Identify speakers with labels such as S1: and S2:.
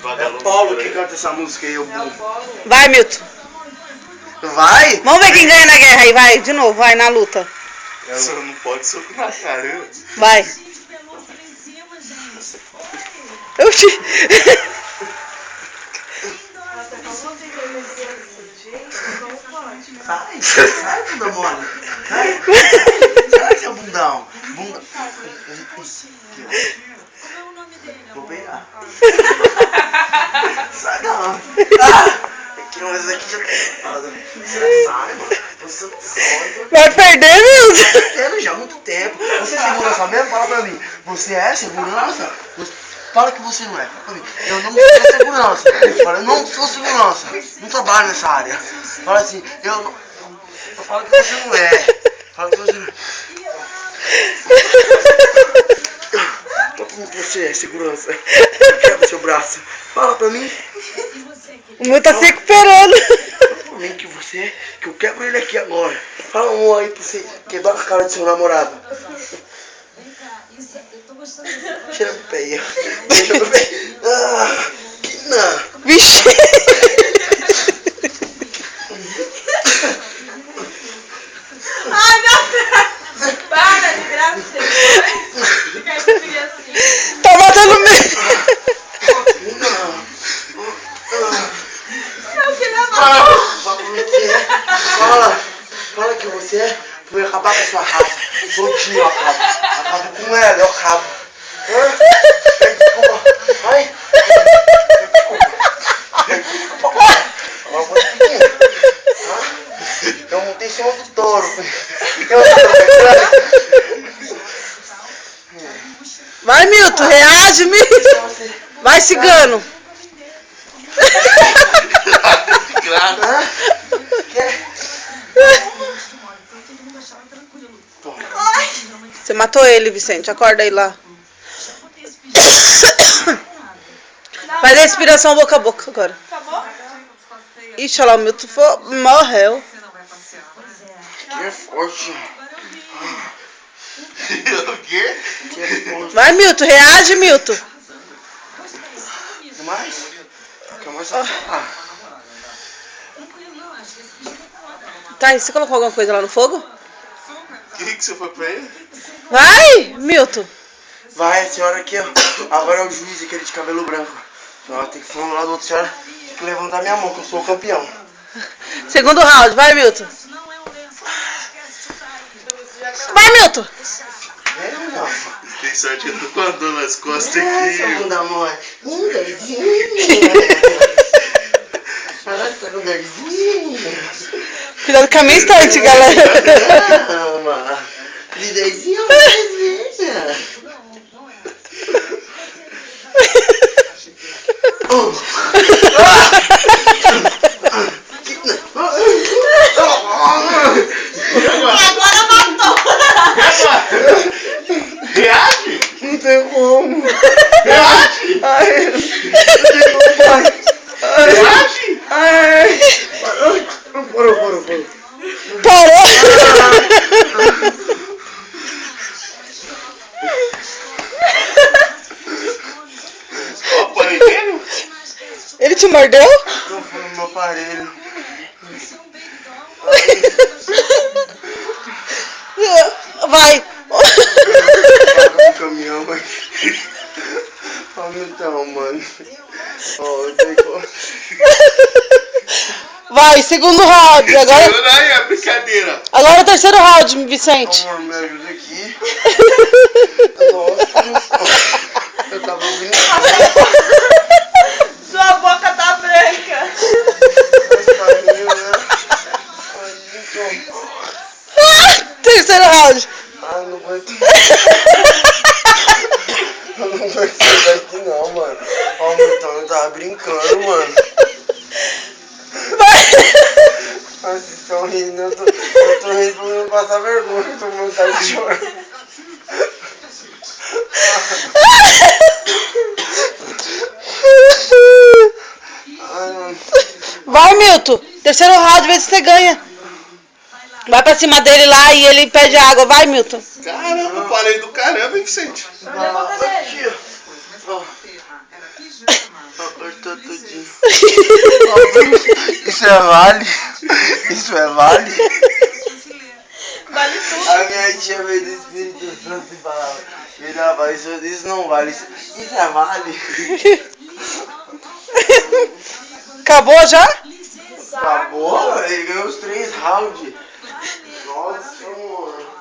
S1: É o Paulo que canta essa música aí, o
S2: Vai, Milton.
S1: Vai?
S2: Vamos ver quem ganha na guerra aí, vai. De novo, vai na luta.
S1: Você não pode soco na cara.
S2: Vai. Oxi.
S1: Sai, bunda mole. Sai, seu bundão. Bunda. Vou pegar. Sai não. Mas aqui já tá. Você sai, mano. Você não sai.
S2: Vai perder, Milton.
S1: Tá perdendo já há muito tempo. Você é segurança mesmo? Fala pra mim. Você é segurança? Fala que você não é. Fala pra mim. Eu não sou segurança. Fala, eu não sou segurança. Não trabalho nessa área. Fala assim, eu não. Fala que você não é. Fala que você não é. Como você é segurança? Quebra seu braço. Fala pra mim.
S2: O meu tá se recuperando.
S1: Fala pra mim que você. Que eu quebro ele aqui agora. Fala um aí pra você quebrar a cara do seu namorado. Cheira pro pé aí. Cheira pro pé. Ah, que não.
S2: Vixe.
S3: Ai, meu Deus! Para de virar pra você. Fica assim.
S2: Tá matando mesmo.
S3: Eu queria matar.
S1: Fala que você é. Vou acabar com a sua raça. Todinho eu acabo. Acabo com ela, eu acabo. Desculpa. Vai. Desculpa. Agora vou te eu montei em cima do touro.
S2: Vai, Milton, reage, Milton. Vai, cigano. Você matou ele, Vicente. Acorda aí lá. Faz a respiração boca a boca agora.
S3: Acabou?
S2: Ixi, olha lá, o Milton morreu.
S1: Que é forte. O quê? Que é forte.
S2: Vai, Milton, reage, Milton.
S1: Quer mais? Quer mais?
S2: Tá, e você colocou alguma coisa lá no fogo?
S1: O que você foi pra ele?
S2: Vai, Milton.
S1: Vai, a senhora aqui, ó. Agora é o juiz, aquele de cabelo branco. A senhora tem que falar do lado do outro, a senhora tem que levantar minha mão, que eu sou o campeão.
S2: Segundo round, vai, Milton. Vai, Milton.
S1: Tem sorte que eu tô com a dor nas costas aqui. Essa bunda mole. Caralho, tá com gordinho.
S2: Cuidado com a minha estante, galera.
S1: Calma. Liderzinho, liderzinha.
S3: Agora matou.
S1: Reage? Não tem como. Reage? Ai, não tem como. Reage? Ai. Parou.
S2: Parou.
S1: Ó, aparelho?
S2: Ele te mordeu?
S1: Não foi no meu aparelho.
S2: Vai.
S1: O caminhão aqui. Ó, então, mano. Ó, eu tenho que...
S2: Vai, segundo round. Agora,
S1: Segura aí a brincadeira.
S2: agora é o terceiro round, Vicente.
S1: Amor, me ajuda aqui. Nossa, eu tava brincando.
S3: Sua boca tá branca.
S2: Terceiro round.
S1: Ai, não aguento. Eu não aguento sair daqui não, mano. Ó, então eu tava brincando, mano. Mas vocês estão rindo, eu tô rindo pra não passar vergonha, eu tô com vontade de chorar. Ai, mano.
S2: Vai, Milton. Terceiro round, vê se você ganha. Vai pra cima dele lá e ele pede água. Vai, Milton.
S1: Caramba, parei do caramba, hein, Vicente?
S3: Cadê a boca dele?
S1: Aqui, ó. Cortou tudinho. Isso é vale? Isso é vale?
S3: Vale tudo.
S1: A minha tia veio do Espírito Santo e falava, virava, isso não vale, isso é vale?
S2: Acabou já?
S1: Acabou, ele ganhou os 3 rounds. Nossa, mano.